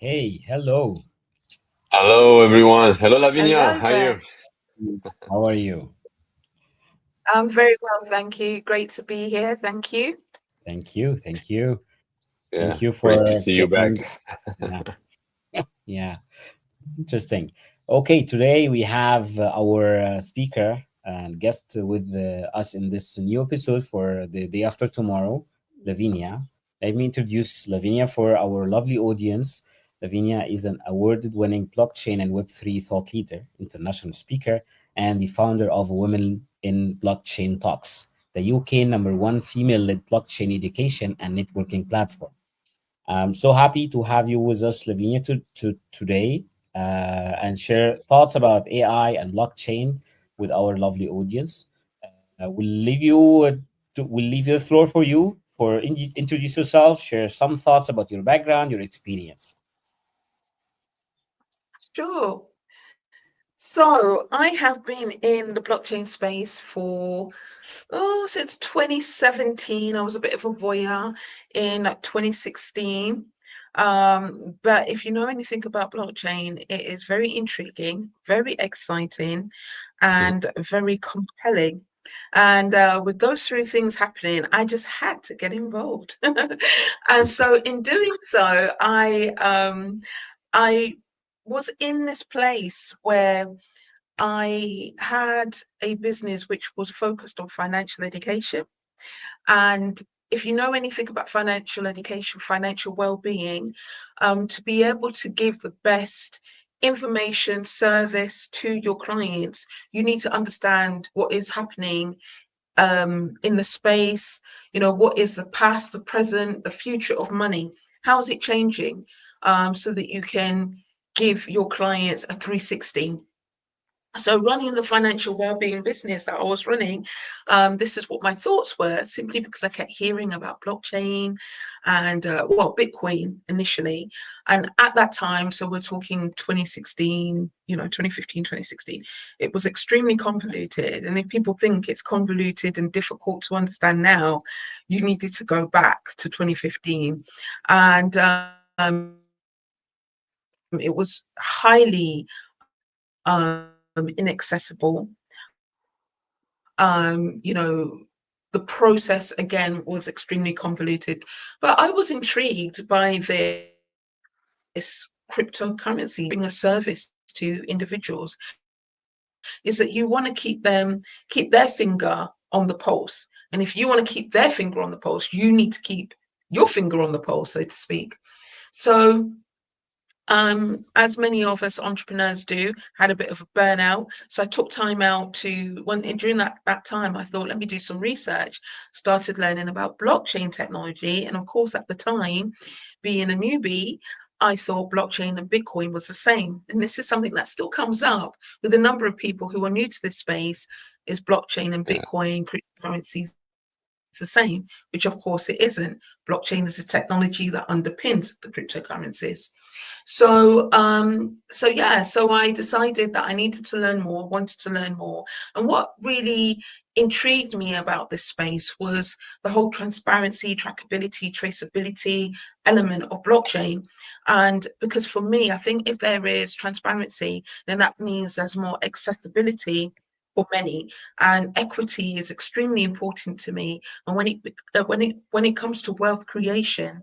Hey, hello. Hello, everyone. Hello, Lavinia. Hello How are there. you? How are you? I'm very well, thank you. Great to be here. Thank you. Thank you. Thank you. Yeah, Thank you great to for see you back. getting. Yeah, yeah. Interesting. Okay, today we have our speaker and guest with us in this new episode for the day after tomorrow, Lavinia. Let me introduce Lavinia for our lovely audience. Lavinia is an award winning blockchain and Web3 thought leader, international speaker, and the founder of Women in Blockchain Talks, the UK number one female led blockchain education and networking platform. I'm so happy to have you with us, Lavinia, today and share thoughts about AI and blockchain with our lovely audience. We'll leave you we'll leave the floor for you for introduce yourself, share some thoughts about your background, your experience. Sure. So I have been in the blockchain space for since 2017. I was a bit of a voyeur in 2016. But if you know anything about blockchain, it is very intriguing, very exciting, Mhm. and very compelling. And with those three things happening, I just had to get involved. And so in doing so, I was in this place where I had a business which was focused on financial education. And if you know anything about financial education, financial well-being, to be able to give the best information service to your clients, you need to understand what is happening in the space, what is the past, the present, the future of money? How is it changing? So that you can give your clients a 360. So running the financial well-being business that I was running, this is what my thoughts were, simply because I kept hearing about blockchain and Bitcoin initially. And at that time, so we're talking 2016, 2015, 2016, it was extremely convoluted. And if people think it's convoluted and difficult to understand now, you needed to go back to 2015. And it was highly inaccessible. The process again was extremely convoluted, but I was intrigued by this cryptocurrency being a service to individuals, is that you want to keep their finger on the pulse. And if you want to keep their finger on the pulse, you need to keep your finger on the pulse, so to speak. So as many of us entrepreneurs do, had a bit of a burnout. So I took time out to during that time, I thought, let me do some research, started learning about blockchain technology. And of course, at the time, being a newbie, I thought blockchain and Bitcoin was the same. And this is something that still comes up with a number of people who are new to this space, is blockchain and Yeah. Bitcoin, cryptocurrencies the same, which of course it isn't. Blockchain is a technology that underpins the cryptocurrencies. So I decided that I needed to learn more, wanted to learn more. And what really intrigued me about this space was the whole transparency, trackability, traceability element of blockchain. And because for me, I think if there is transparency, then that means there's more accessibility for many, and equity is extremely important to me. And when it comes to wealth creation,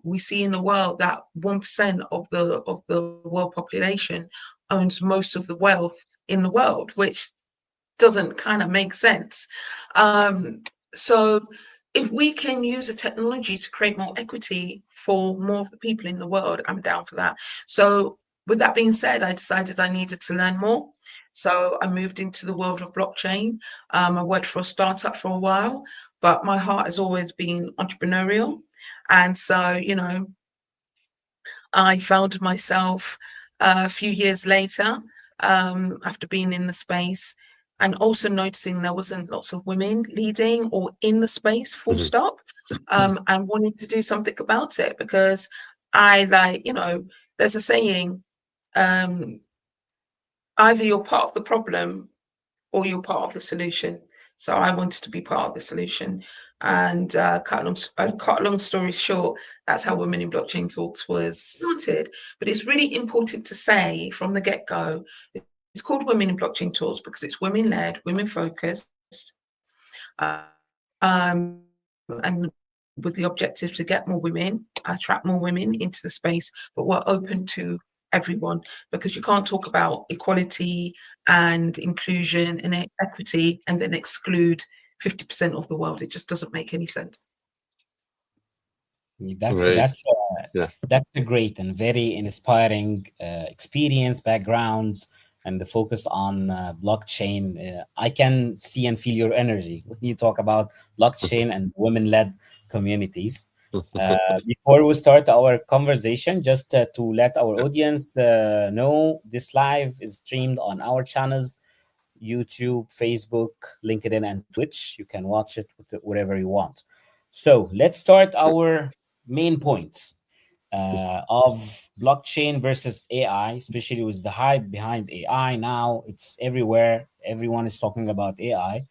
we see in the world that 1% of the world population owns most of the wealth in the world, which doesn't kind of make sense. So if we can use a technology to create more equity for more of the people in the world, I'm down for that. So with that being said, I decided I needed to learn more. So I moved into the world of blockchain. I worked for a startup for a while, but my heart has always been entrepreneurial. And so, I found myself a few years later, after being in the space, and also noticing there wasn't lots of women leading or in the space, full Mhm. stop, and wanting to do something about it because I like, there's a saying, um, either you're part of the problem or you're part of the solution. So I wanted to be part of the solution. And cut a long story short, that's how Women in Blockchain Talks was started. But it's really important to say from the get-go, it's called Women in Blockchain Talks because it's women-led, women-focused, and with the objective to get more women, attract more women into the space, but we're open to everyone, because you can't talk about equality and inclusion and equity and then exclude 50% of the world. It just doesn't make any sense. That's Great. that's Yeah. that's a great and very inspiring experience, backgrounds, and the focus on blockchain. I can see and feel your energy when you talk about blockchain and women-led communities. Before we start our conversation, just to let our audience know, this live is streamed on our channels: YouTube, Facebook, LinkedIn, and Twitch. You can watch it wherever you want. So let's start our main points of blockchain versus AI, especially with the hype behind AI now. It's everywhere. Everyone is talking about AI.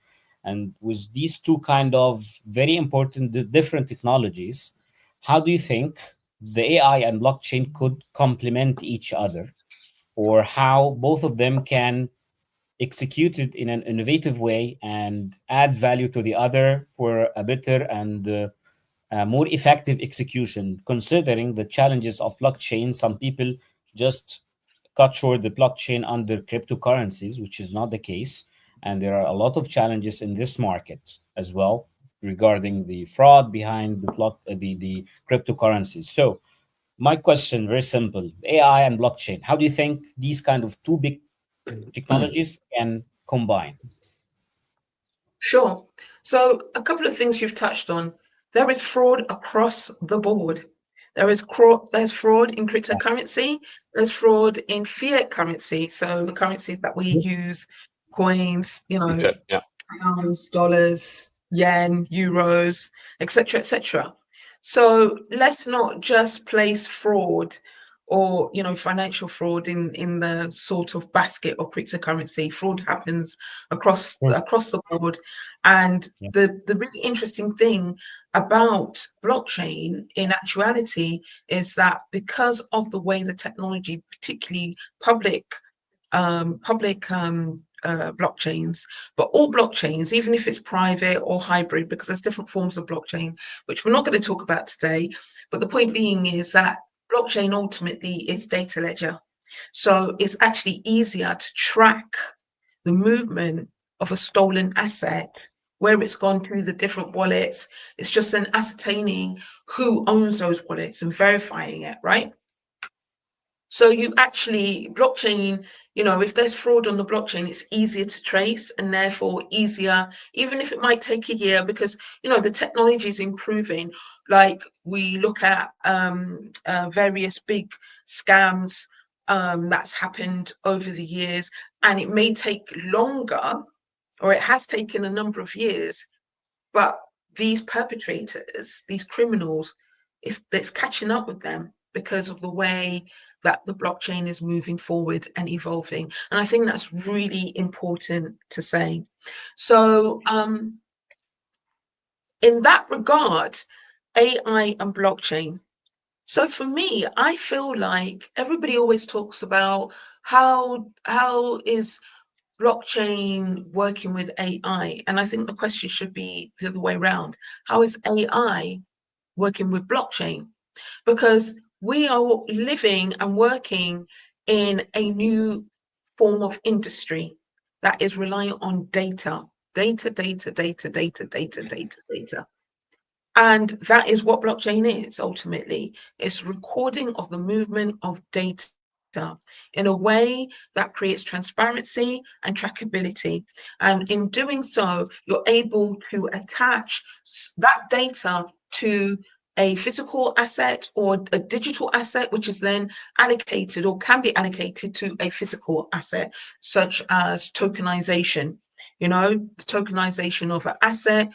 And with these two kind of very important different technologies, how do you think the AI and blockchain could complement each other, or how both of them can executed in an innovative way and add value to the other for a better and more effective execution, considering the challenges of blockchain? Some people just cut short the blockchain under cryptocurrencies, which is not the case. And there are a lot of challenges in this market as well regarding the fraud behind the cryptocurrencies. So my question, very simple: AI and blockchain. How do you think these kind of two big technologies can combine? Sure. So a couple of things you've touched on. There is fraud across the board. There's fraud in cryptocurrency. There's fraud in fiat currency. So the currencies that we use, coins, Okay. Yeah. pounds, dollars, yen, euros, etc., etc. So let's not just place fraud or financial fraud in the sort of basket of cryptocurrency. Fraud happens Sure. across the board, and Yeah. the really interesting thing about blockchain in actuality is that because of the way the technology, particularly public blockchains, but all blockchains, even if it's private or hybrid, because there's different forms of blockchain, which we're not going to talk about today. But the point being is that blockchain ultimately is data ledger. So it's actually easier to track the movement of a stolen asset, where it's gone through the different wallets. It's just then ascertaining who owns those wallets and verifying it, right? So you actually, blockchain, if there's fraud on the blockchain, it's easier to trace and therefore easier, even if it might take a year, because, the technology is improving. Like we look at various big scams that's happened over the years, and it may take longer, or it has taken a number of years, but these perpetrators, these criminals, it's catching up with them because of the way that the blockchain is moving forward and evolving. And I think that's really important to say. So in that regard, AI and blockchain. So for me, I feel like everybody always talks about how is blockchain working with AI? And I think the question should be the other way around. How is AI working with blockchain? Because we are living and working in a new form of industry that is reliant on data, data, data, data, data, data, data, data. And that is what blockchain is ultimately. It's recording of the movement of data in a way that creates transparency and trackability. And in doing so, you're able to attach that data to a physical asset or a digital asset, which is then allocated or can be allocated to a physical asset, such as tokenization. The tokenization of an asset,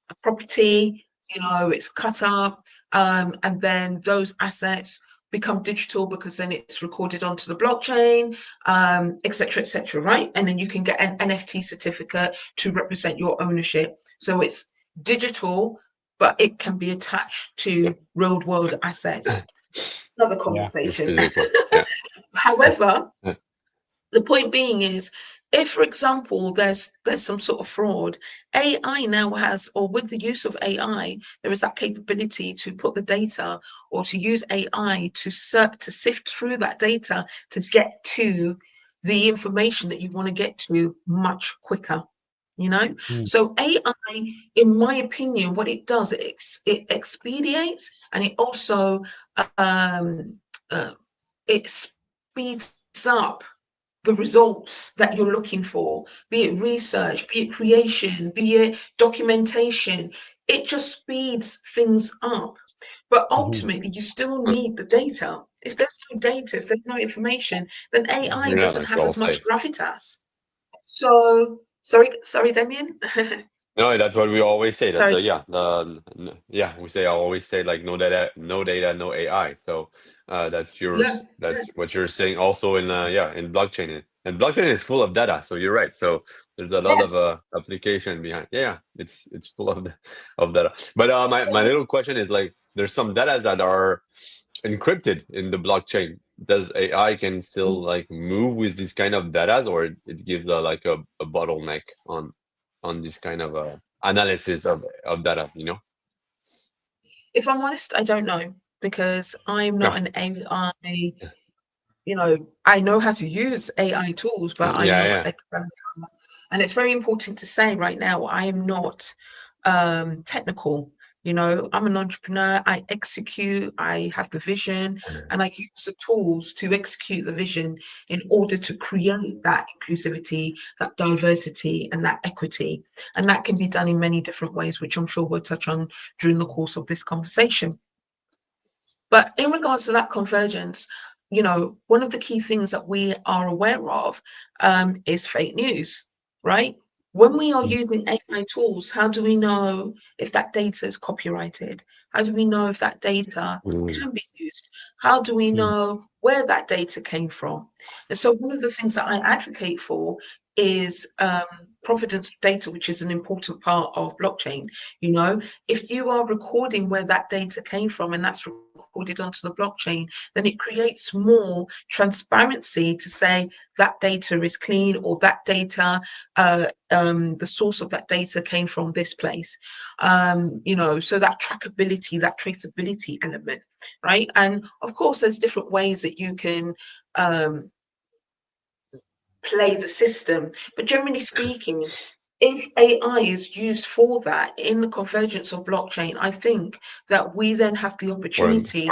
a property, it's cut up, and then those assets become digital because then it's recorded onto the blockchain, et cetera, right? And then you can get an NFT certificate to represent your ownership. So it's digital, but it can be attached to real world assets. Another Yeah. conversation. Physical. Yeah. However, the point being is, if, for example, there's some sort of fraud, AI now has, or with the use of AI, there is that capability to put the data or to use AI to sift through that data to get to the information that you want to get to much quicker. You know, Mm. so AI, in my opinion, what it does, it expediates, and it also uh, it speeds up the results that you're looking for, be it research, be it creation, be it documentation. It just speeds things up. But Mhm. ultimately, you still need the data. If there's no data, if there's no information, then AI Yeah, doesn't like have well as much said. gravitas. So, sorry, Damien. No, that's what we always say. That Sorry. yeah, we say I always say like no data, no AI. So that's Yeah, yours. That's what you're saying. Also in in blockchain, and blockchain is full of data. So you're right. So there's a lot yeah. of application behind. Yeah, it's full of of data. But my So little question is like there's some data that are encrypted in the blockchain. Does AI can still like move with this kind of data, or it gives like a bottleneck on this kind of analysis of data, you know? if I'm honest, I don't know because I'm Yeah, not an AI. I know how to use AI tools, but I'm yeah, not yeah. and it's very important to say right now, I am not technical. I'm an entrepreneur. I execute, I have the vision, and I use the tools to execute the vision in order to create that inclusivity, that diversity, and that equity. And that can be done in many different ways, which I'm sure we'll touch on during the course of this conversation. But in regards to that convergence, one of the key things that we are aware of is fake news, right? When we are Mm. using AI tools, how do we know if that data is copyrighted? How do we know if that data Mm, can be used? How do we Mm. know where that data came from? And so, one of the things that I advocate for is provenance data, which is an important part of blockchain. If you are recording where that data came from and that's recorded onto the blockchain, then it creates more transparency to say that data is clean, or that data, the source of that data came from this place. So that trackability, that traceability element, right? And of course, there's different ways that you can um, play the system. But generally speaking, if AI is used for that in the convergence of blockchain, I think that we then have the or opportunity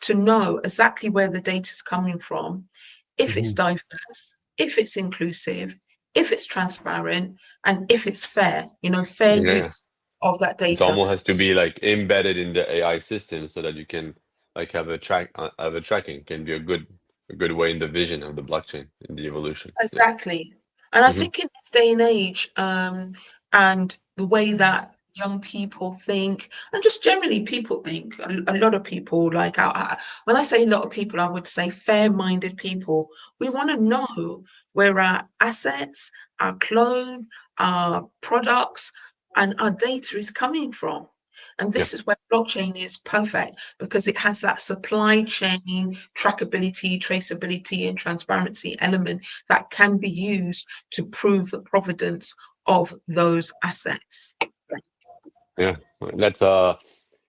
to know exactly where the data is coming from, if it's Mhm. diverse, if it's inclusive, if it's transparent, and if it's fair, fair yeah, use of that it data. almost has to be like embedded in the AI system so that you can like have a tracking can be a good way in the vision of the blockchain in the evolution. Yeah. Exactly. And I Hmm. think in this day and age, and the way that young people think, and just generally people think, a lot of people, like when I say a lot of people, I would say fair-minded people. We want to know where our assets, our clothes, our products, and our data is coming from. And Yeah. this is where blockchain is perfect because it has that supply chain trackability, traceability, and transparency element that can be used to prove the provenance of those assets. Yeah. That's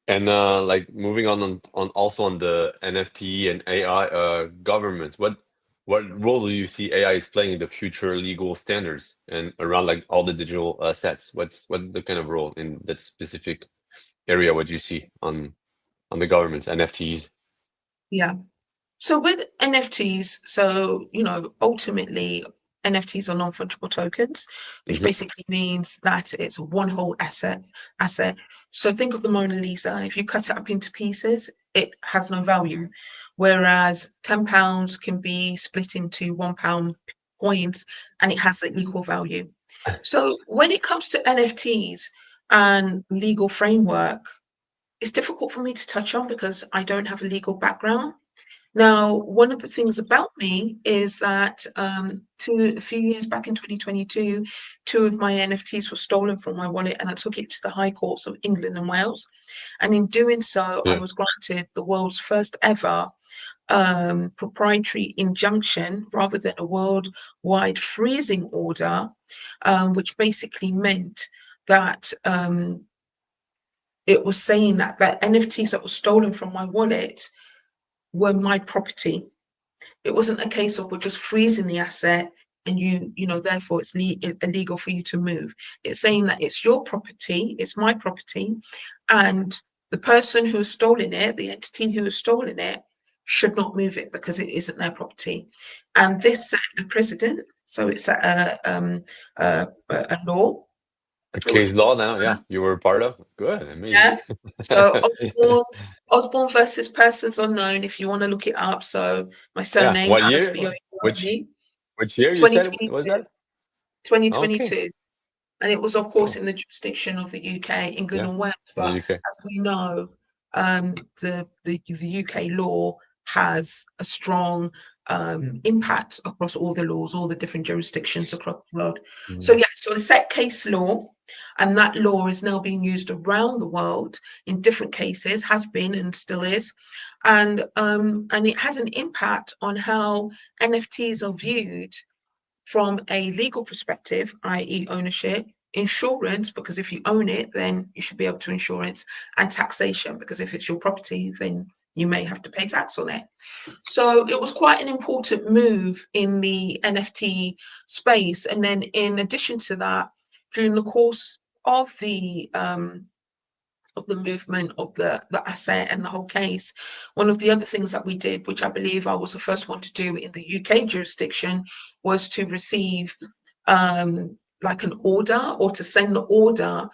and like moving on also on the NFT and AI governments, what role do you see AI is playing in the future legal standards and around like all the digital assets? What's the kind of role in that specific area? What you see on the governments, NFTs? Yeah. So with NFTs, so ultimately NFTs are non-fungible tokens, which Hmm. basically means that it's one whole asset. So think of the Mona Lisa. If you cut it up into pieces, it has no value. Whereas £10 can be split into £1 coins and it has an equal value. So when it comes to NFTs and legal framework, it's difficult for me to touch on because I don't have a legal background. Now, one of the things about me is that a few years back in 2022, 2 of my NFTs were stolen from my wallet, and I took it to the High Courts of England and Wales. And in doing so, I Yeah. was granted the world's first ever proprietary injunction rather than a worldwide freezing order, which basically meant that it was saying that the NFTs that were stolen from my wallet were my property. It wasn't a case of we're just freezing the asset and therefore it's illegal for you to move. It's saying that it's your property, it's my property, and the person who has stolen it, the entity who has stolen it, should not move it because it isn't their property. And this set a precedent. So it's a law. A It was case law now, yeah. You were part of? Good, amazing. yeah. So Osbourne versus persons unknown, if you want to look it up. So my Yeah. surname, What year? Which Osbourne, which year you said was 2022, that? Okay. 2022. And it was, of course, Cool. in the jurisdiction of the UK, England Yeah. and Wales. In the But UK. as we know, the UK law has a strong impact across all the laws, all the different jurisdictions across the world. So Mhm. yeah, so a set case law, and that law is now being used around the world in different cases, has been and still is, and it had an impact on how NFTs are viewed from a legal perspective, i.e. ownership, insurance, because if you own it, then you should be able to insurance, and taxation, because if it's your property, then you may have to pay tax on it. So it was quite an important move in the NFT space. And then in addition to that, during the course of the movement of the asset and the whole case, one of the other things that we did, which I believe I was the first one to do in the UK jurisdiction, was to receive like an order, or to send the order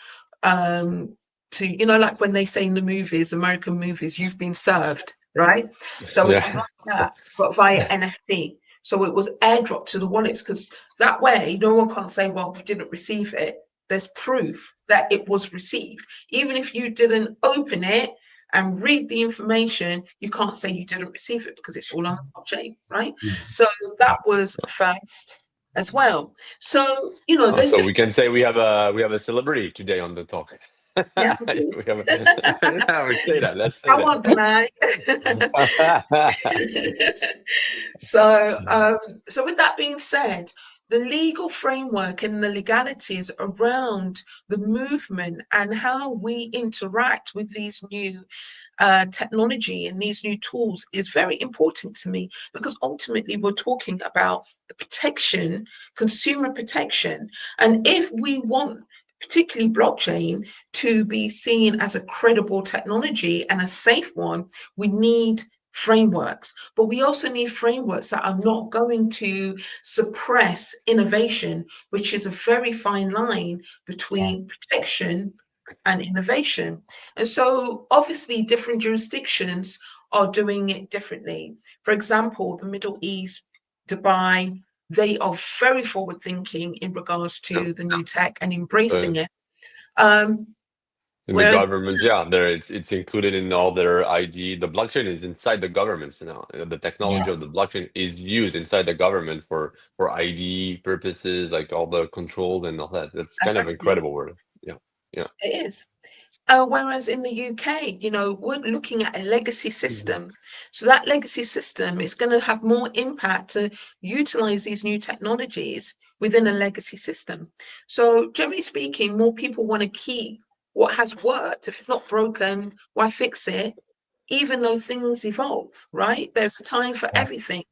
to, like when they say in the movies, American movies, you've been served, right? So it was Yeah. like that, but via NFT. So it was airdropped to the wallets, because that way no one can't say, well, we didn't receive it. There's proof that it was received. Even if you didn't open it and read the information, you can't say you didn't receive it because it's all on the blockchain, right? Yes. So that was first as well. So, there's So we different. can say we have a celebrity today on the talk. Yeah, We have yeah, we say that. Let's say I won't deny. that. So, so with that being said, the legal framework and the legalities around the movement and how we interact with these new technology and these new tools is very important to me, because ultimately we're talking about the protection, consumer protection. And if we want, particularly blockchain, to be seen as a credible technology and a safe one, we need frameworks, but we also need frameworks that are not going to suppress innovation, which is a very fine line Yeah. between protection and innovation. And so obviously different jurisdictions are doing it differently. For example, the Middle East, Dubai, they are very forward thinking in regards Yeah. to the new tech and Uh, embracing it. Um, in the whereas, government, yeah, it's included in all their ID. The blockchain is inside the governments now. The technology Yeah. of the blockchain is used inside the government for ID purposes, like all the controls and all that. That's kind of exactly, incredible. Word. Yeah. Yeah. it is. Whereas in the UK, we're looking at a legacy Mhm. system. So that legacy system is going to have more impact to utilize these new technologies within a legacy system. So generally speaking, more people want to keep what has worked. If it's not broken, why fix it? Even though things evolve, right? There's a time for Yeah. everything.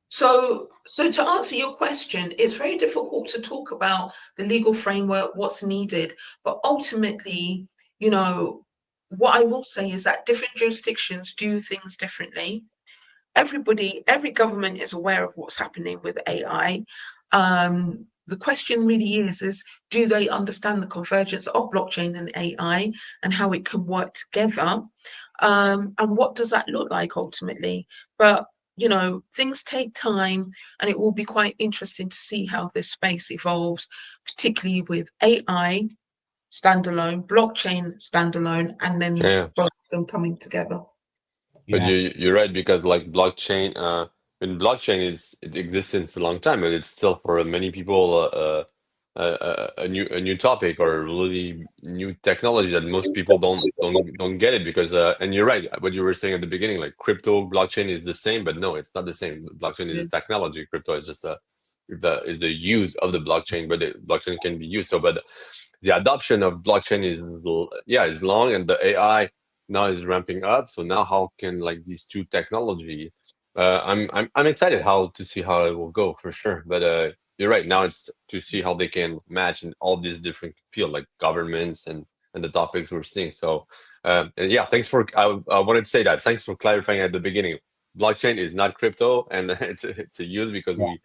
So to answer your question, it's very difficult to talk about the legal framework, what's needed, but ultimately, you know, what I will say is that different jurisdictions do things differently. Every government is aware of what's happening with AI. The question really is do they understand the convergence of blockchain and AI and how it can work together? And what does that look like ultimately? But things take time, and it will be quite interesting to see how this space evolves, particularly with AI standalone, blockchain standalone, and then Yeah. both of them coming together. But Yeah. you're right, because like blockchain, when blockchain it exists since a long time, but it's still for many people a new topic, or really new technology that most people don't get it, because and you're right, what you were saying at the beginning, like crypto blockchain is the same, but no, it's not the same. Blockchain is a technology, crypto is just the use of the blockchain, but the blockchain can be used. So, but the adoption of blockchain is long, and the AI now is ramping up. So now, how can like these two technology? I'm excited how to see how it will go for sure. But you're right. Now it's to see how they can match in all these different fields, like governments and the topics we're seeing. So and yeah, thanks for. I wanted to say that. Thanks for clarifying at the beginning. Blockchain is not crypto, and it's a use, because Yeah.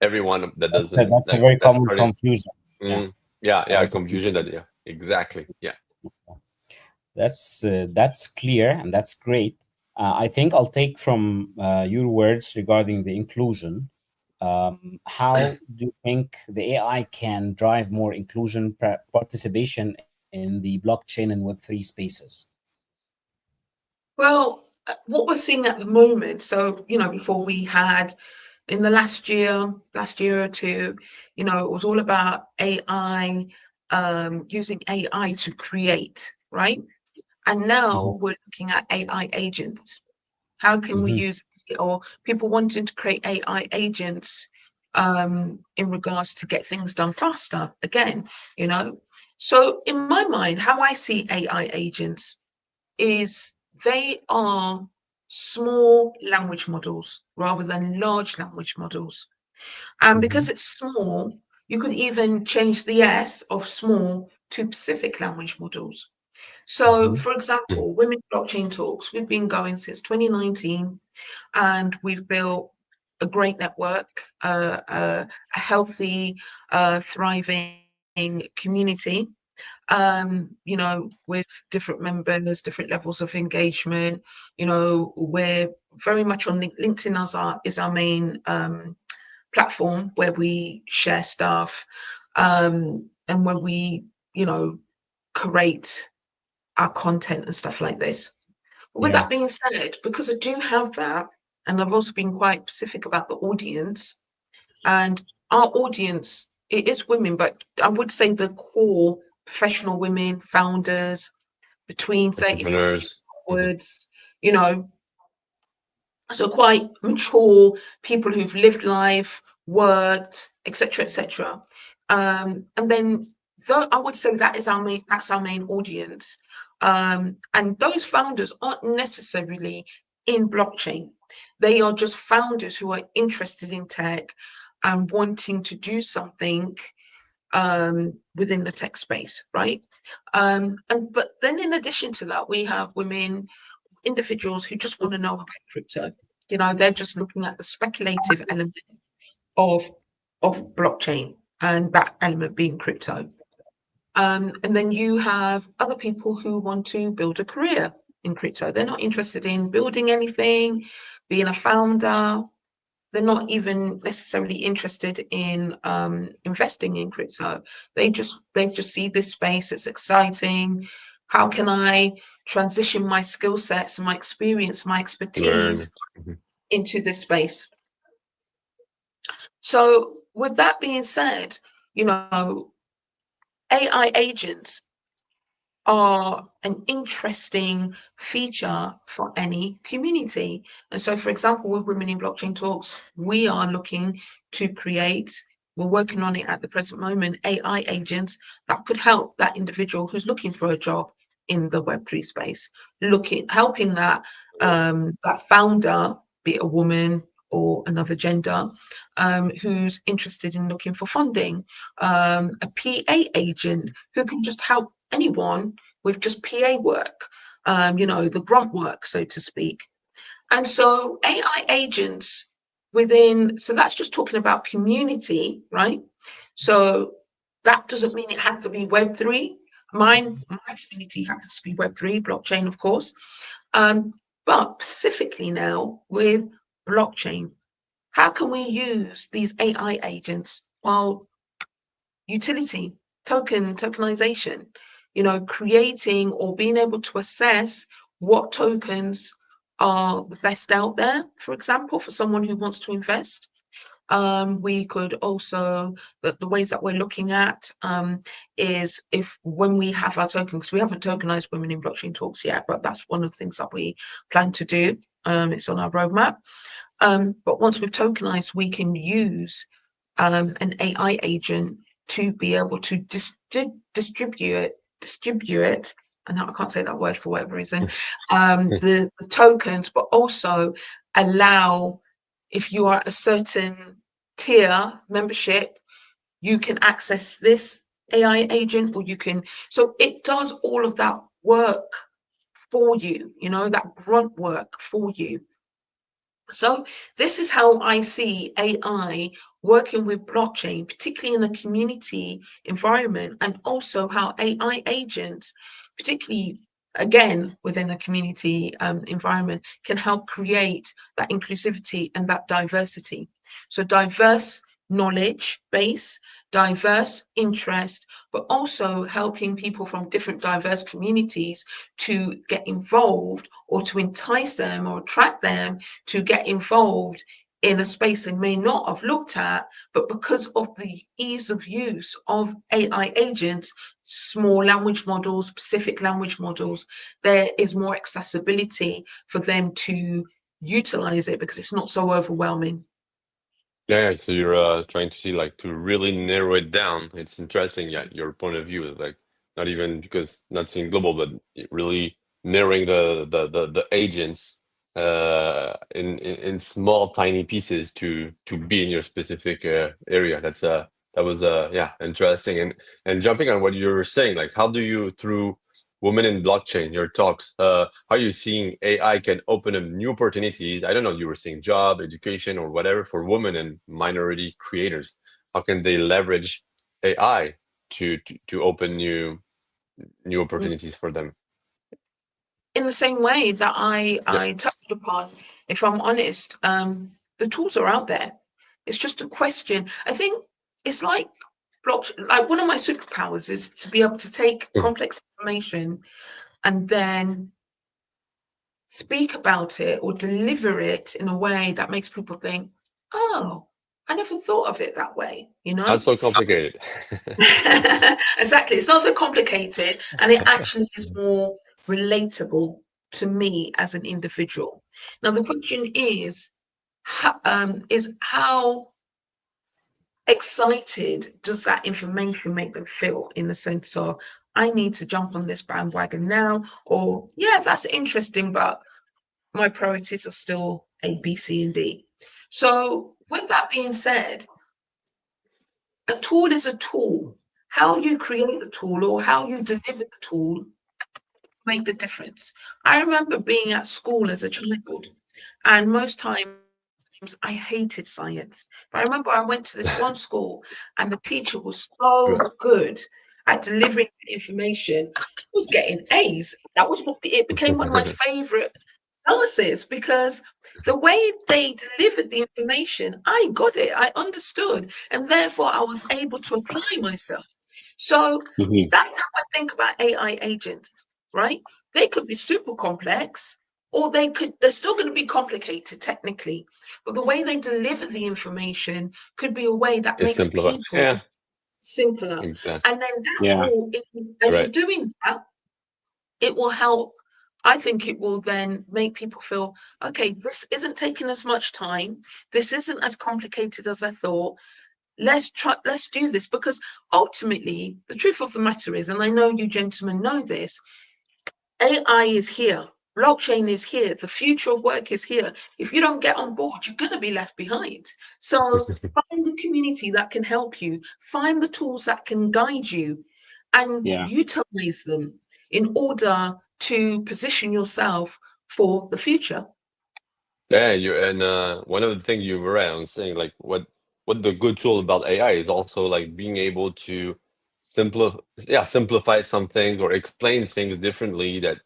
everyone that doesn't That's a like very that's common starting. confusion. Yeah. Mm, yeah, I yeah, totally confusion that, yeah, exactly. Yeah. That's clear and that's great. I think I'll take from your words regarding the inclusion. How do you think the AI can drive more inclusion participation in the blockchain and Web3 spaces? Well, what we're seeing at the moment, so before we had in the last year or two, it was all about AI, using AI to create, right? And Hmm. now we're looking at AI agents. How can we Hmm. use, or people wanting to create AI agents in regards to get things done faster again, you know? So in my mind, how I see AI agents is they are small language models rather than large language models. And because Hmm. it's small, you could even change the S of small to Pacific language models. So, Hmm. for Mm. example, Women Blockchain Talks, we've been going since 2019, and we've built a great network, a healthy, thriving community, with different members, different levels of engagement. We're very much on LinkedIn is our main platform where we share stuff, and where we, create our content and stuff like this. But with Yeah. that being said, because I do have that, and I've also been quite specific about the audience, and our audience, it is women, but I would say the core professional women, founders, between 35 Entrepreneurs. Mhm. onwards, you know, so quite mature people who've lived life, worked, etc., etc. And then, though I would say that's our main audience. And those founders aren't necessarily in blockchain. They are just founders who are interested in tech and wanting to do something within the tech space, right? And but then in addition to that, we have women, individuals who just want to know about crypto. They're just looking at the speculative element of blockchain, and that element being crypto. And then you have other people who want to build a career in crypto. They're not interested in building anything, being a founder. They're not even necessarily interested in investing in crypto. They just see this space. It's exciting. How can I transition my skill sets, my experience, my expertise Learn. Mhm. into this space? So, with that being said, AI agents are an interesting feature for any community. And so, for example, with Women in Blockchain Talks, we are looking to create, we're working on it at the present moment, AI agents that could help that individual who's looking for a job in the Web3 space, helping that founder, be it a woman or another gender, who's interested in looking for funding, a PA agent who can just help anyone with just PA work, the grunt work, so to speak. And so AI agents so that's just talking about community, right? So that doesn't mean it has to be Web3. My community happens to be Web3, blockchain, of course. But specifically now with blockchain, how can we use these AI agents? Well, utility, tokenization, creating or being able to assess what tokens are the best out there, for example, for someone who wants to invest. We could also, the ways that we're looking at is if when we have our token, because we haven't tokenized women in blockchain talks yet, but that's one of the things that we plan to do. It's on our roadmap. But once we've tokenized, we can use an AI agent to be able to distribute, and I can't say that word for whatever reason, the tokens, but also allow, if you are a certain tier membership, you can access this AI agent, or you can, so it does all of that work for you, that grunt work for you. So this is how I see AI working with blockchain, particularly in a community environment, and also how AI agents, particularly again within a community environment, can help create that inclusivity and that diversity. So diverse knowledge base, diverse interest, but also helping people from different diverse communities to get involved, or to entice them or attract them to get involved in a space they may not have looked at, but because of the ease of use of AI agents, small language models, specific language models, there is more accessibility for them to utilize it because it's not so overwhelming. Yeah, so you're trying to see like to really narrow it down. It's interesting, yeah, your point of view is like not even because not seeing global, but really narrowing the agents in small tiny pieces to be in your specific area. That was yeah, interesting. And jumping on what you were saying, like how do you through women in blockchain, your talks, how are you seeing AI can open up new opportunities? I don't know, you were saying job, education, or whatever for women and minority creators. How can they leverage AI to open new opportunities for them? In the same way that I Yeah, I touched upon, if I'm honest, the tools are out there. It's just a question. I think it's like like one of my superpowers is to be able to take complex information and then speak about it or deliver it in a way that makes people think, oh, I never thought of it that way, not so complicated. Exactly. It's not so complicated, and it actually is more relatable to me as an individual. Now, the question is how excited does that information make them feel, in the sense of, I need to jump on this bandwagon now, or yeah, that's interesting, but my priorities are still A, B, C, and D. So, with that being said, a tool is a tool. How you create the tool or how you deliver the tool make the difference. I remember being at school as a child, and most times I hated science. But I remember I went to this one school, and the teacher was so Yeah. good at delivering information. I was getting A's. That was what it became one of my favorite classes, because the way they delivered the information, I got it, I understood, and therefore I was able to apply myself. So Mhm. that's how I think about AI agents, right? They could be super complex, or they're still going to be complicated technically, but the way they deliver the information could be a way that It's makes simplified. people Yeah, simpler. exactly. And then that Yeah. will, and in Right. doing that, it will help. I think it will then make people feel, okay, this isn't taking as much time. This isn't as complicated as I thought. Let's do this, because ultimately the truth of the matter is, and I know you gentlemen know this, AI is here. Blockchain is here. The future of work is here. If you don't get on board, you're going to be left behind. So find the community that can help you, find the tools that can guide you, and Yeah. utilize them in order to position yourself for the future. Yeah, you and one of the things you were right on saying like what the good tool about AI is also like being able to simplify some things or explain things differently that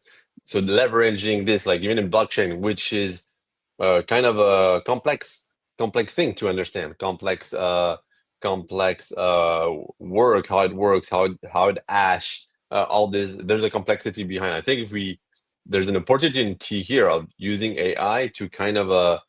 so leveraging this like even in blockchain, which is kind of a complex thing to understand, complex work, how it works, how it hash all this. There's a complexity behind. I think if we there's an opportunity here of using AI to kind of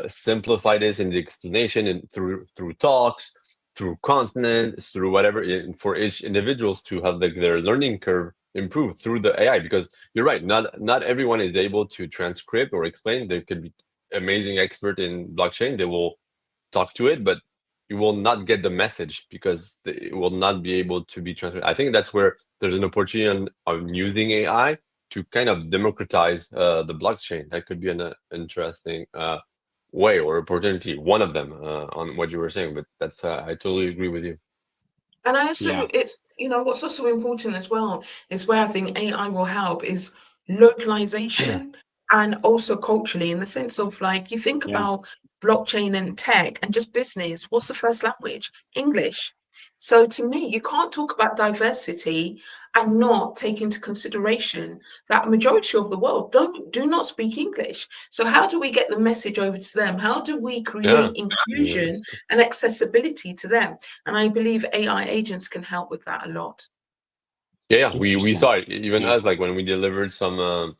simplify this in the explanation and through talks, through content, through whatever, for each individuals to have their learning curve improve through the AI. Because you're right, not everyone is able to transcript or explain. There could be amazing expert in blockchain. They will talk to it, but you will not get the message because it will not be able to be transmitted. I think that's where there's an opportunity on using AI to kind of democratize the blockchain. That could be an interesting way or opportunity, one of them on what you were saying. But that's I totally agree with you. And I also, Yeah. it's, what's also important as well is where I think AI will help is localization and also culturally, in the sense of, like, you think Yeah. about blockchain and tech and just business, what's the first language? English. So to me, you can't talk about diversity and not take into consideration that a majority of the world do not speak English. So how do we get the message over to them? How do we Yeah. create inclusion and accessibility to them? And I believe AI agents can help with that a lot. Yeah, we Interesting. saw it. Even Yeah. us, like when we delivered some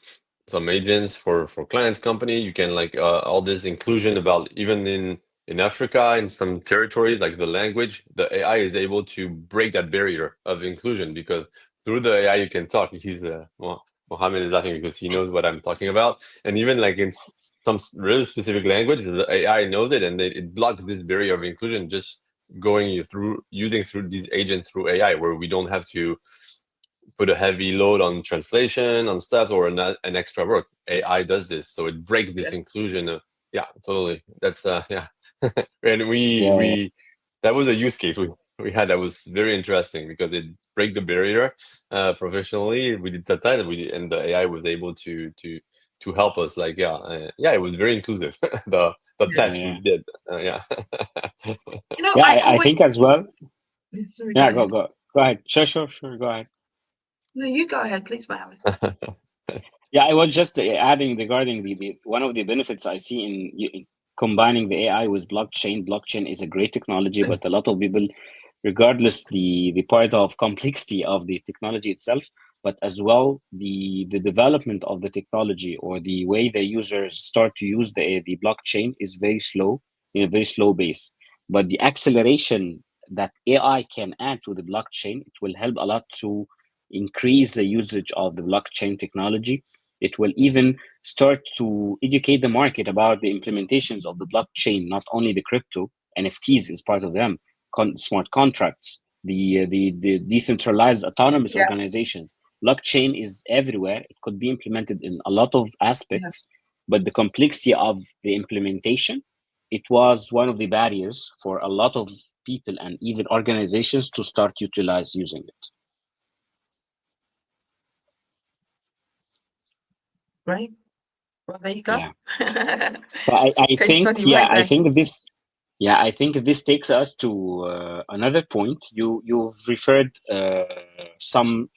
agents for clients company, you can like all this inclusion about even in Africa, in some territories, like the language, the AI is able to break that barrier of inclusion because through the AI you can talk. He's well, Mohammed is laughing because he knows what I'm talking about. And even like in some really specific language, the AI knows it and it blocks this barrier of inclusion just going through using through these agents through AI, where we don't have to put a heavy load on translation on stuff or an extra work. AI does this, so it breaks Yeah. this inclusion. Yeah, totally. That's yeah, and we Yeah. we that was a use case we had that was very interesting because it break the barrier professionally. We did that side, and the AI was able to help us. Like yeah, it was very inclusive. the Yeah. test Yeah. we did. Yeah. Yeah. I I always, think as well. sorry, go Yeah. Go. ahead. Go ahead. Sure. Go ahead. No, you go ahead, please, Mohammed. Yeah, I was just adding regarding the one of the benefits I see in combining the AI with blockchain. Blockchain is a great technology, but a lot of people, regardless the part of complexity of the technology itself, but as well the development of the technology or the way the users start to use the blockchain is very slow, in a very slow base. But the acceleration that AI can add to the blockchain, it will help a lot to increase the usage of the blockchain technology. It will even start to educate the market about the implementations of the blockchain, not only the crypto. NFTs is part of them, smart contracts, the decentralized autonomous Yeah, organizations. Blockchain is everywhere. It could be implemented in a lot of yeah. aspects, but the complexity of the implementation, it was one of the barriers for a lot of people and even organizations to start utilize using it. Right. Well, there you go. Yeah. So I Case think, study right there. I think this takes us to another point. You've referred some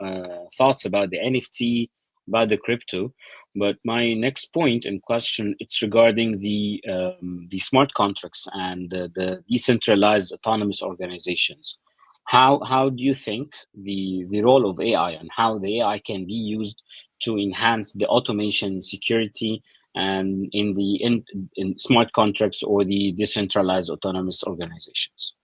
thoughts about the NFT, about the crypto, but my next point in question, it's regarding the smart contracts and the decentralized autonomous organizations. How do you think the role of AI and how the AI can be used to enhance the automation, security, and in smart contracts or the decentralized autonomous organizations?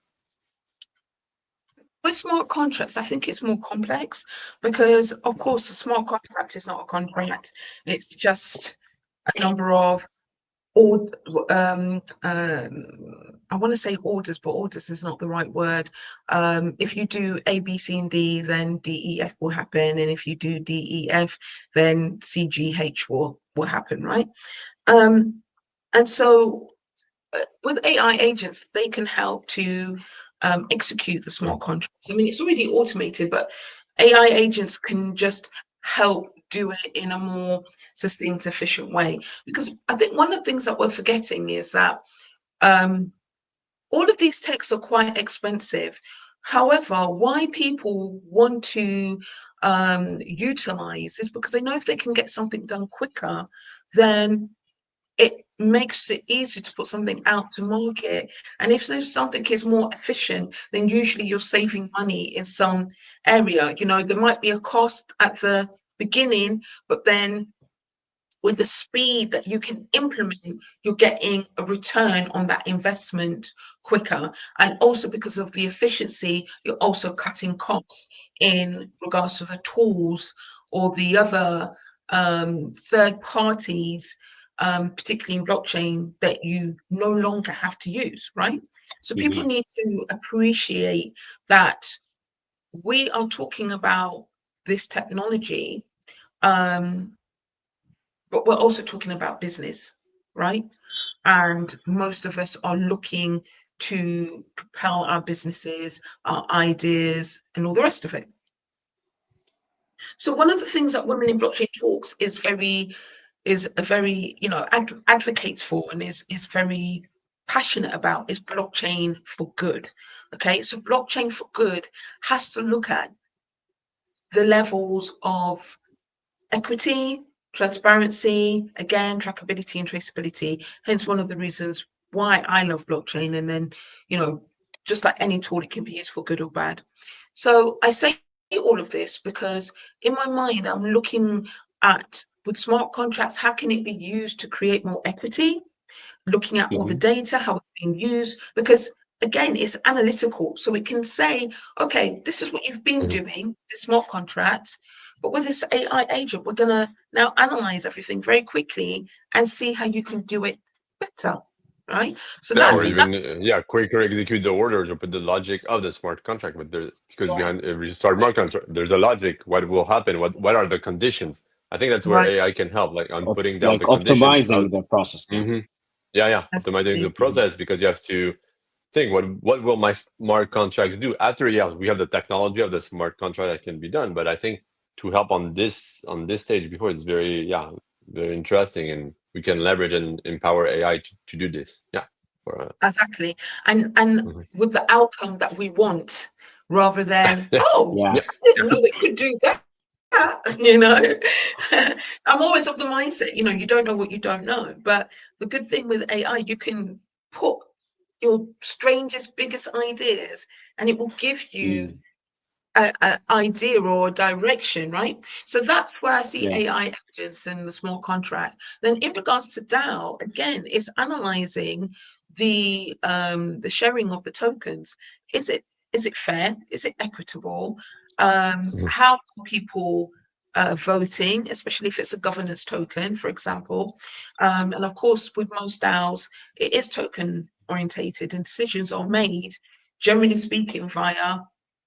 With smart contracts, I think it's more complex because, of course, a smart contract is not a contract. It's just a number of or I want to say orders, but orders is not the right word. If you do A, B, C, and D, then D, E, F will happen, and if you do D, E, F, then C, G, H will happen, right? And so with AI agents, they can help to execute the smart contracts. I mean, it's already automated, but AI agents can just help do it in a more succinct, efficient way. Because I think one of the things that we're forgetting is that all of these texts are quite expensive. However, why people want to utilize is because they know if they can get something done quicker, then it makes it easier to put something out to market. And if something is more efficient, then usually you're saving money in some area. There might be a cost at the beginning, but then with the speed that you can implement, you're getting a return on that investment quicker. And also because of the efficiency, you're also cutting costs in regards to the tools or the other third parties, particularly in blockchain, that you no longer have to use, right? So people Mhm. need to appreciate that we are talking about this technology, um, but we're also talking about business, right? And most of us are looking to propel our businesses, our ideas, and all the rest of it. So one of the things that Women in Blockchain Talks is a very, you know, advocates for and is very passionate about is blockchain for good. Okay, so blockchain for good has to look at the levels of equity, transparency, again, trackability and traceability. Hence, one of the reasons why I love blockchain. And then, you know, just like any tool, it can be used for good or bad. So I say all of this because in my mind, I'm looking at with smart contracts, how can it be used to create more equity? Looking at all the Mhm. data, how it's being used, because again, it's analytical. So it can say, okay, this is what you've been Mhm. doing, the smart contracts, but with this AI agent, we're going to now analyze everything very quickly and see how you can do it better, right? So Yeah, or Yeah. that's even quicker execute the orders or put the logic of the smart contract. But there, because yeah, behind every smart contract, there's a logic. What will happen? What are the conditions? I think that's where right, AI can help, like on putting down Like the conditions optimizing of. the process. Yeah. Hmm. Yeah, optimizing the exactly, Mhm. process because you have to think what will my smart contracts do after. Yeah, we have the technology of the smart contract that can be done, but I think to help on this stage before it's very interesting and we can leverage and empower AI to do this. Yeah. For, exactly, and mhm. with the outcome that we want, rather than Yeah, oh, Yeah. yeah, I didn't know it could do that. You know, I'm always of the mindset, you know, you don't know what you don't know. But the good thing with AI, you can put your strangest, biggest ideas, and it will give you Mm. a idea or a direction, right? So that's where I see Yeah. AI agents in the small contract. Then in regards to DAO, again, it's analyzing the sharing of the tokens. Is it fair? Is it equitable? mhm, How are people voting, especially if it's a governance token, for example? And of course, with most DAOs, it is token orientated, and decisions are made, generally speaking, via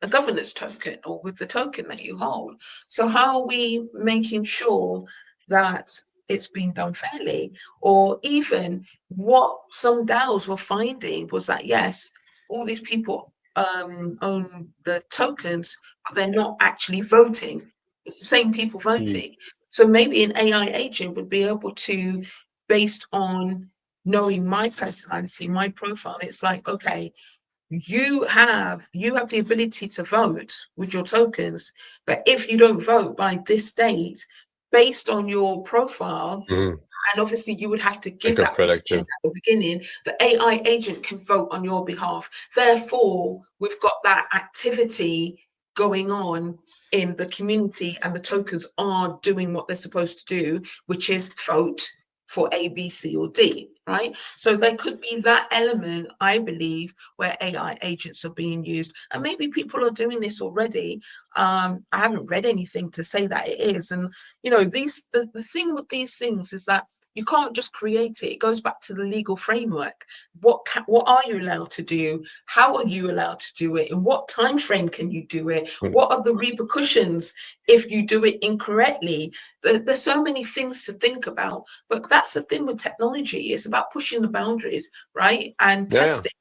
a governance token or with the token that you hold. So how are we making sure that it's being done fairly? Or even what some DAOs were finding was that yes, all these people own the tokens, but they're not actually voting. It's the same people Mm. voting. So maybe an AI agent would be able to, based on knowing my personality, my profile, it's like, okay, you have the ability to vote with your tokens, but if you don't vote by this date based on your profile, mhm. and obviously you would have to Like give a that permission predictive. at the beginning, the AI agent can vote on your behalf. Therefore, we've got that activity going on in the community, and the tokens are doing what they're supposed to do, which is vote for A, B, C, or D, right? So there could be that element, I believe, where AI agents are being used. And maybe people are doing this already. I haven't read anything to say that it is. And you know, the thing with these things is that you can't just create it. It goes back to the legal framework. What are you allowed to do? How are you allowed to do it? In what time frame can you do it? Mm. What are the repercussions if you do it incorrectly? There's so many things to think about. But that's the thing with technology. It's about pushing the boundaries, right? And Yeah. testing.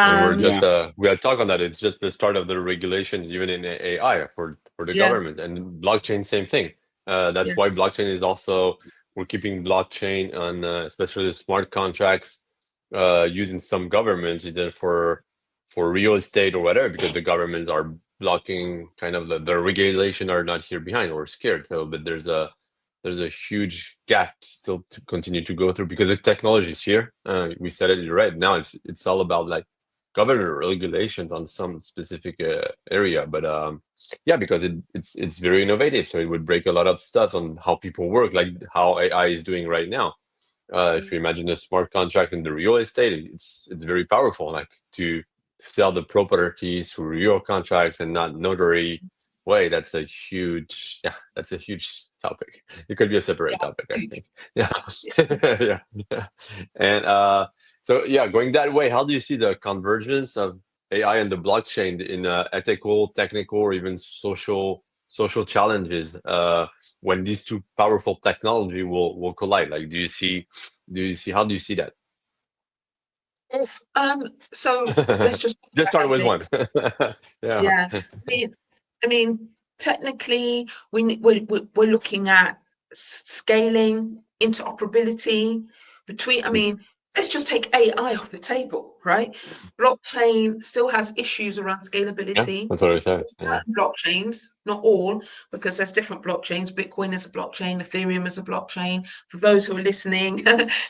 And we're Um, just Yeah. we had talked on that. It's just the start of the regulations, even in AI for the yeah, government and blockchain. Same thing. yeah, That's why blockchain is also we're keeping blockchain on especially the smart contracts used in some governments either for real estate or whatever because the governments are blocking kind of the regulation are not here behind or scared. So, but there's a huge gap still to continue to go through because the technology is here. We said it right now. It's all about like government regulations on some specific area, but yeah, because it's very innovative, so it would break a lot of stuff on how people work, like how AI is doing right now. If you imagine a smart contract in the real estate, it's very powerful, like to sell the properties through real contracts and not notary way. That's a huge, yeah, that's a huge topic. It could be a separate Yeah, topic, I huge. think. Yeah, Yeah. yeah, yeah. And so yeah, going that way, how do you see the convergence of AI and the blockchain in ethical, technical, or even social challenges when these two powerful technology will collide? Like, do you see how do you see that? So let's just talk Just about start with one. ethics. Yeah. Yeah, I mean, technically, we're looking at scaling, interoperability between. I mean, let's just take AI off the table, right? Blockchain still has issues around Yeah, scalability. that's what I said. Yeah. Blockchains, not all, because there's different blockchains. Bitcoin is a blockchain, Ethereum is a blockchain. For those who are listening,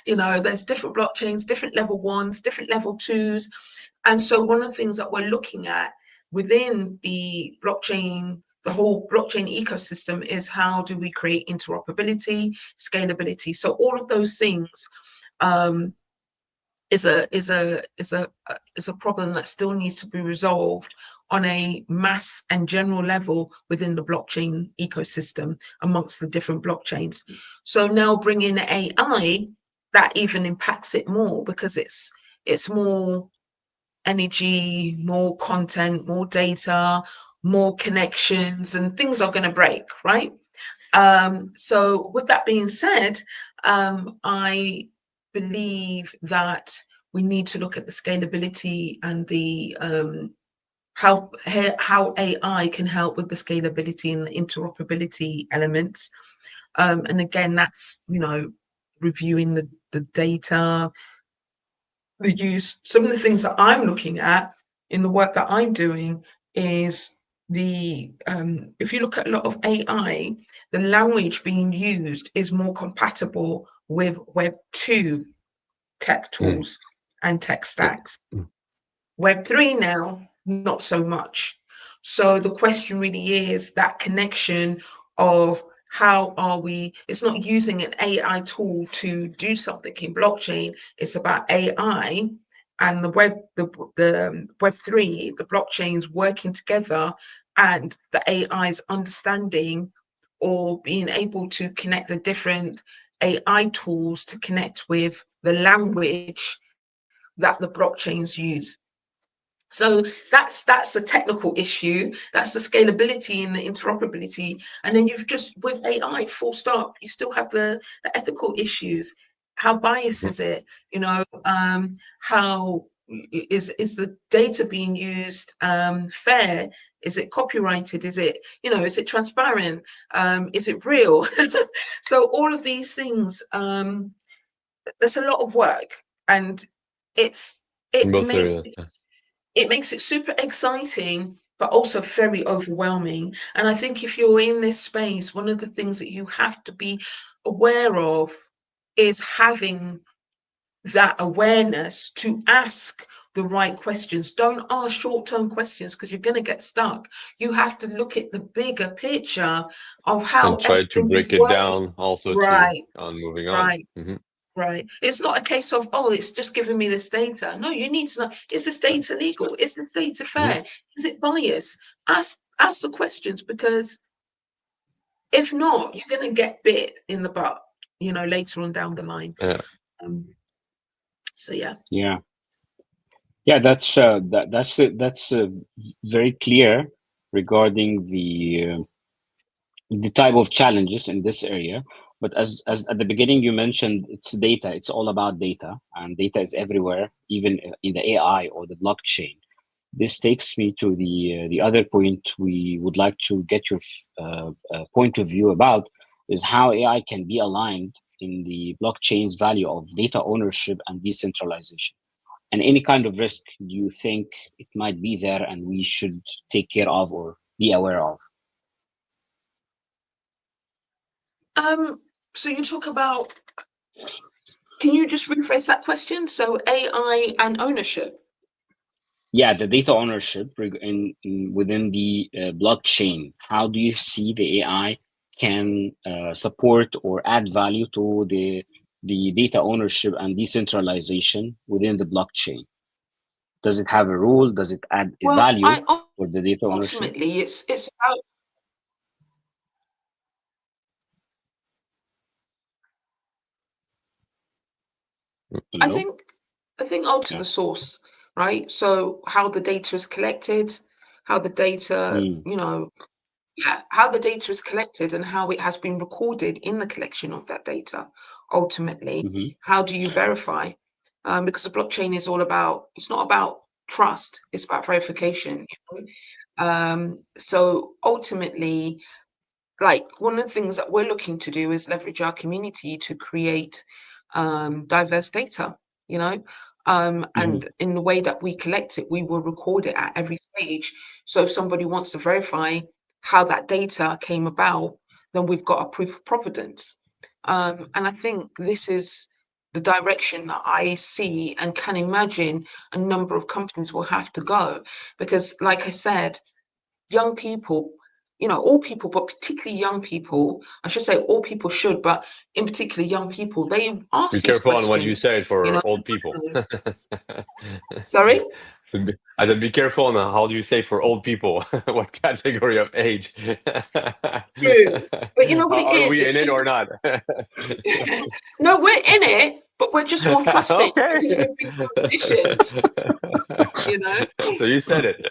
there's different blockchains, different level ones, different level twos. And so one of the things that we're looking at within the blockchain, the whole blockchain ecosystem, is how do we create interoperability, scalability. So all of those things um, is a problem that still needs to be resolved on a mass and general level within the blockchain ecosystem amongst the different blockchains. So now bringing AI, that even impacts it more, because it's more energy, more content, more data, more connections, and things are going to break, right? So with that being said, I believe that we need to look at the scalability and the how AI can help with the scalability and the interoperability elements. And again, that's reviewing the data, the use. Some of the things that I'm looking at in the work that I'm doing is if you look at a lot of AI, the language being used is more compatible with Web 2 tech Mm. tools and tech Yeah. stacks. Web 3 now, not so much. So the question really is that connection of how are we, it's not using an AI tool to do something in blockchain, it's about AI and the Web 3, the blockchains working together, and the AI's understanding or being able to connect the different AI tools to connect with the language that the blockchains use. So that's the technical issue. That's the scalability and the interoperability. And then you've just, with AI, full stop, you still have the ethical issues. How biased is it? How is the data being used fair? Is it copyrighted? Is it transparent? Is it real? So all of these things, there's a lot of work, and it's In it both makes areas. Yeah. it makes it super exciting, but also very overwhelming. And I think if you're in this space, one of the things that you have to be aware of is having that awareness to ask the right questions. Don't ask short-term questions, because you're going to get stuck. You have to look at the bigger picture of how And try to everything is break it working. down also to Right, on moving on. right. Right. It's not a case of, oh, it's just giving me this data. No, you need to know, is this data legal? Is this data Mhm. fair? Is it biased? Ask the questions, because if not, you're going to get bit in the butt, later on down the line. Yeah. Um, so yeah. Yeah, yeah, that's very clear regarding the type of challenges in this area. But as at the beginning you mentioned, it's data. It's all about data, and data is everywhere, even in the AI or the blockchain. This takes me to the other point we would like to get your point of view about, is how AI can be aligned in the blockchain's value of data ownership and decentralization, and any kind of risk you think it might be there and we should take care of or be aware of. So you talk about, can you just rephrase that question? So AI and ownership. yeah, the data ownership within the blockchain. How do you see the AI can support or add value to the data ownership and decentralization within the blockchain? Does it have a rule? Does it add a Well, value I for the data ownership? ultimately it's about, I Hello? think I think ultimately Yeah. the source, right? So how the data is collected, how the data, Mm, yeah, how the data is collected and how it has been recorded in the collection of that data. Ultimately, mm-hmm, how do you verify? Because the blockchain is all about, it's not about trust, it's about verification. So ultimately, like one of the things that we're looking to do is leverage our community to create diverse data, mm-hmm, and in the way that we collect it, we will record it at every stage. So if somebody wants to verify how that data came about, then we've got a proof of provenance. And I think this is the direction that I see and can imagine a number of companies will have to go. Because, like I said, young people, all people, but particularly young people, I should say all people should, but in particular young people, they Be ask these careful on what you questions, say you know. for old people. Sorry? I said, be careful on how do you say for old people? What category of age? True. But you know what it Are is? we It's in it just, or not? no, we're in it, but we're just more trusting because Okay. we've been conditioned, you know? So you said it.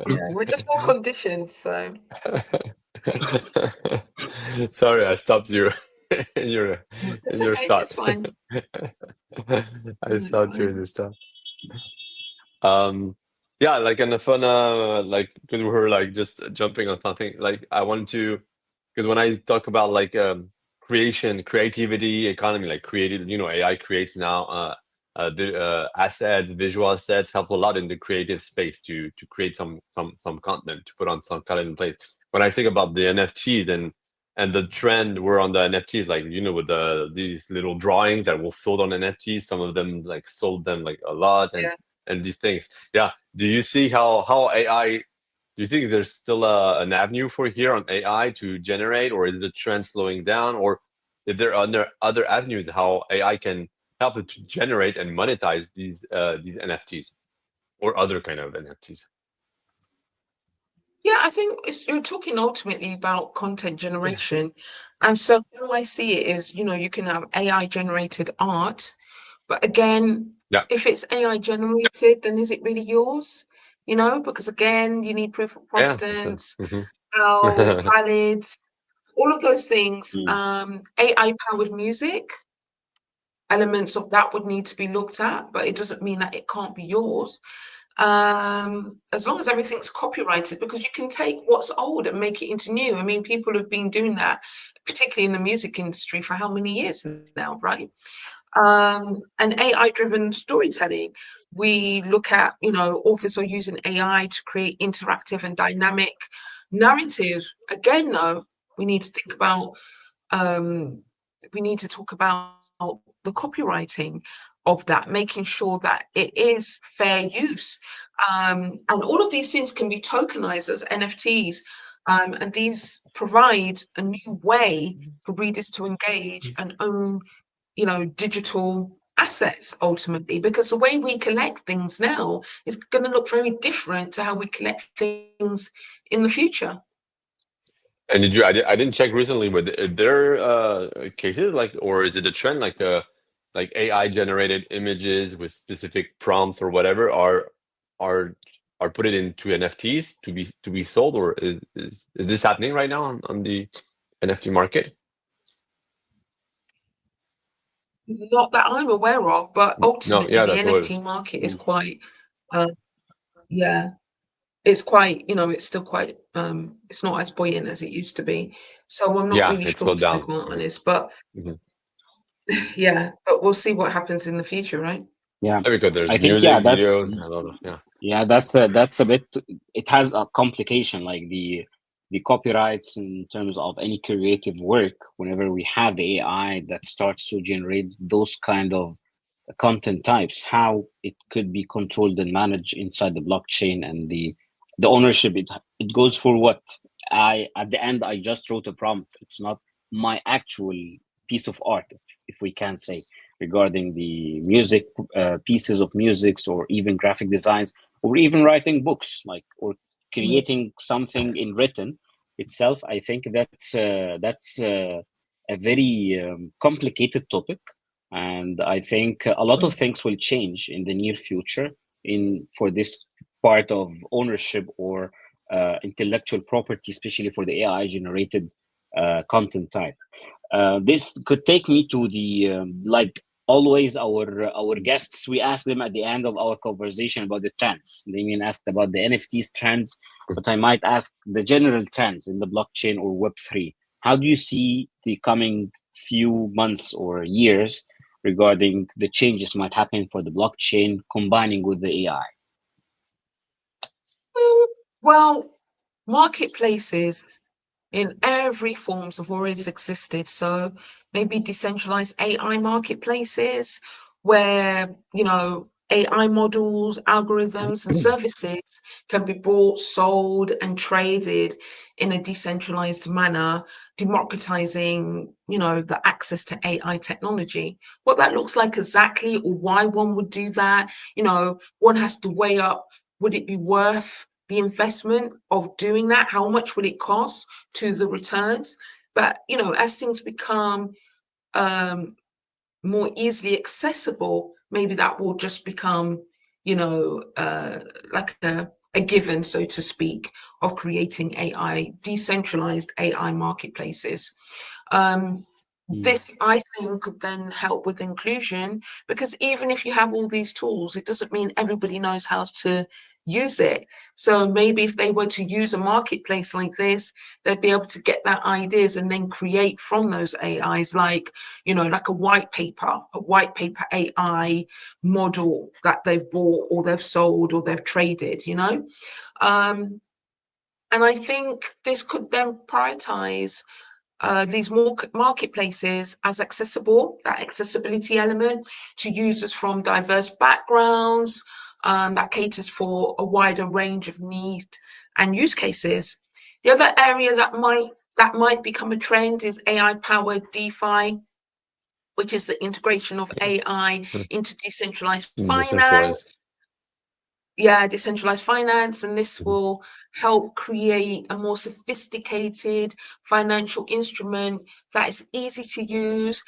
Yeah, we're just more conditioned. So Sorry, I stopped you in your it's in your okay. thought. It's fine. I It's stopped you in fine. your stuff. Um, yeah, like in the fun, like because we were like just jumping on something. Like I wanted to, because when I talk about like creation, creativity, economy, like created, AI creates now the assets, visual assets help a lot in the creative space to create some content to put on some content in place. When I think about the NFTs and the trend we're on the NFTs, like with these little drawings that were sold on NFTs, some of them like sold them like a lot Yeah. and these things. Yeah. Do you see how AI? Do you think there's still an avenue for here on AI to generate, or is the trend slowing down, or is there other avenues how AI can help it to generate and monetize these NFTs or other kind of NFTs? Yeah, I think you're talking ultimately about content generation. And so how I see it is, you can have AI generated art, but again, Yeah. if it's AI generated, then is it really yours? Because again, you need proof of Yeah. It's a, provenance, how valid, all of those things. mm. AI powered music, elements of that would need to be looked at, but it doesn't mean that it can't be yours. As long as everything's copyrighted, because you can take what's old and make it into new. I mean, people have been doing that, particularly in the music industry, for how many years now, right? And AI driven storytelling. We look at, authors are using AI to create interactive and dynamic narratives. Again, though, we need to think about, um, we need to talk about the copywriting of that, making sure that it is fair use. And all of these things can be tokenized as NFTs. And these provide a new way for readers to engage and own, digital assets ultimately, because the way we collect things now is going to look very different to how we collect things in the future. And did you? I didn't check recently, but are there cases like, or is it a trend like AI generated images with specific prompts or whatever are are put it into NFTs to be sold, or is this happening right now on the NFT market? Not that I'm aware of, but No, ultimately yeah, the that's what it NFT is. market is Mm. quite, uh, yeah, it's quite, it's still quite, it's not as buoyant as it used to be. So I'm not Yeah, really it sure, slowed to be down. quite honest. But Mhm. yeah, but we'll see what happens in the future, right? Yeah, Yeah, because I there's think yeah, music videos and a lot of yeah. that's a bit. It has a complication like the copyrights in terms of any creative work. Whenever we have the AI that starts to generate those kind of content types, how it could be controlled and managed inside the blockchain, and the ownership it goes for what. I At the end I just wrote a prompt. It's not my actual piece of art, if we can say, regarding the music, pieces of musics, or even graphic designs, or even writing books, like, or Mm, creating something in written itself. I think that's a very complicated topic, and I think a lot of mm, things will change in the near future in for this part of ownership, or intellectual property, especially for the AI generated content type. This could take me to the like always, our guests, we ask them at the end of our conversation about the trends. They mean asked about the NFTs trends, but I might ask the general trends in the blockchain or Web3. How do you see the coming few months or years regarding the changes might happen for the blockchain combining with the AI? mm. Well, marketplaces in every forms have always existed. So maybe decentralized AI marketplaces where, AI models, algorithms, and services can be bought, sold, and traded in a decentralized manner, democratizing, the access to AI technology. What that looks like exactly, or why one would do that, one has to weigh up, would it be worth the investment of doing that? How much will it cost to the returns? But as things become um, more easily accessible, maybe that will just become, like a given, so to speak, of creating AI, decentralized AI marketplaces. Um, Mm, this, I think, could then help with inclusion, because even if you have all these tools, it doesn't mean everybody knows how to use it. So maybe if they were to use a marketplace like this, they'd be able to get their ideas and then create from those AIs, like, like a white paper AI model that they've bought or they've sold or they've traded, Um, and I think this could then prioritize these marketplaces as accessible, that accessibility element to users from diverse backgrounds, that caters for a wider range of needs and use cases. The other area that might become a trend is AI powered DeFi, which is the integration of AI into decentralized Decentralized. finance. Yeah, decentralized finance, and this will help create a more sophisticated financial instrument that is easy to use,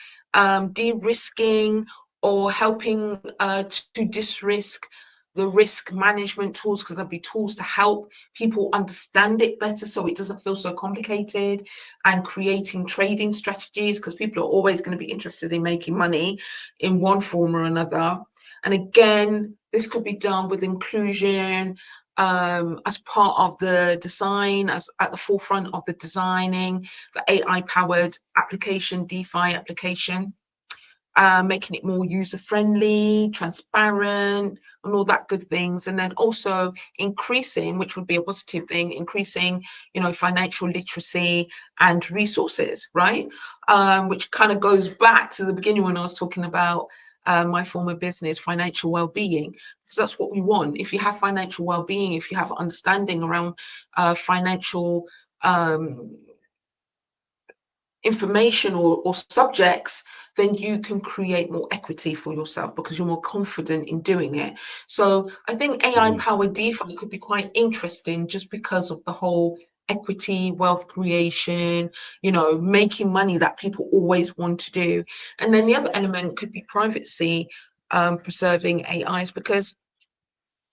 de-risking or helping to dis-risk the risk management tools, because there'll be tools to help people understand it better so it doesn't feel so complicated, and creating trading strategies, because people are always going to be interested in making money in one form or another. And again, this could be done with inclusion as part of the design, as at the forefront of the designing the AI-powered application, DeFi application, making it more user-friendly, transparent, and all that good things. And then also increasing, which would be a positive thing, increasing, financial literacy and resources, right? Which kind of goes back to the beginning when I was talking about my former business, financial well-being, because that's what we want. If you have financial well-being, if you have understanding around financial um, information or subjects, then you can create more equity for yourself because you're more confident in doing it. So I think AI mhm, powered DeFi could be quite interesting just because of the whole equity, wealth creation, making money that people always want to do. And then the other element could be privacy, preserving AIs, because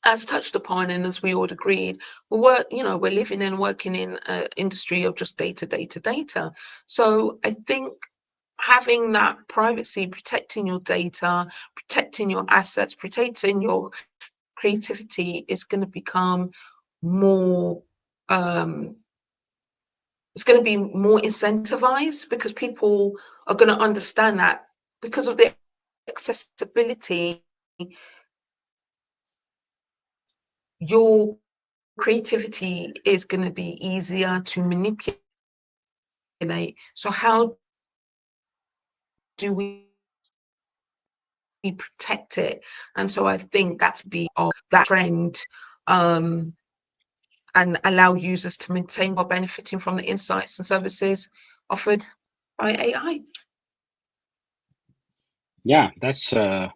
as touched upon and as we all agreed, we're living and working in an industry of just data, data, data. So I think having that privacy, protecting your data, protecting your assets, protecting your creativity is going to become more um it's going to be more incentivized, because people are going to understand that because of the accessibility, your creativity is going to be easier to manipulate. So how do we we protect it. And so I think that's be of that trend, and allow users to maintain while benefiting from the insights and services offered by AI. Yeah, that's a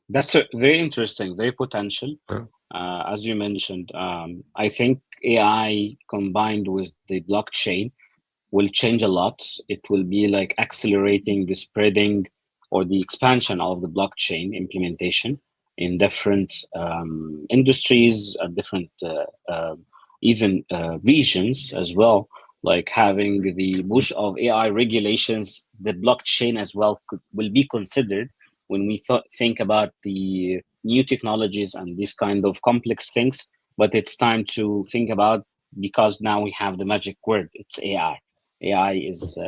very interesting, very potential. Yeah. As you mentioned, I think AI combined with the blockchain will change a lot. It will be like accelerating the spreading or the expansion of the blockchain implementation in different industries, different even regions as well. Like having the push of AI regulations, the blockchain as well will be considered when we think about the new technologies and these kind of complex things. But it's time to think about, because now we have the magic word. It's AI. AI is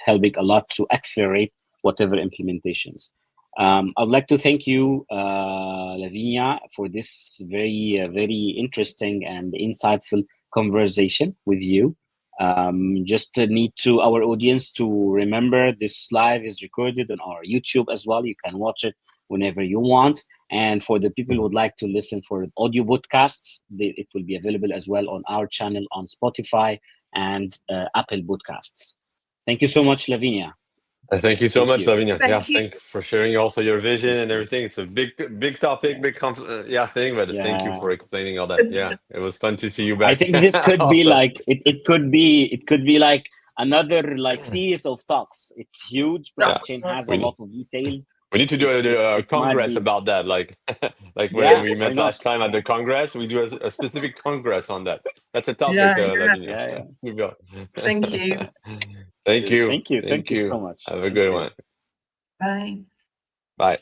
helping a lot to accelerate whatever implementations. I'd like to thank you, Lavinia, for this very interesting and insightful conversation with you. Just need to our audience to remember this live is recorded on our YouTube as well. You can watch it whenever you want. And for the people who would like to listen for audio podcasts, it will be available as well on our channel on Spotify and Apple Podcasts. Thank you so much, Lavinia. Thank you so Thank much, you. Lavinia. Yeah, Thank you. thanks for sharing also your vision Thank and you. everything. It's a big topic, Yeah. thing. But thank you Yeah. for explaining all that. Yeah, it was fun to see you I back. think this could be Also, like it could be like another like series of talks. It's huge. yeah, Blockchain has a we lot need of details. we need to do a It might congress be. about that. Like like when Yeah, we why met not? last time at the congress, we do a specific congress on that. That's a Yeah, topic, yeah. Lavinia. Yeah, yeah. We go. Thank you. Thank you. Thank you. Thank Thank you you. so much. Have a Thank good you. one. Bye. Bye.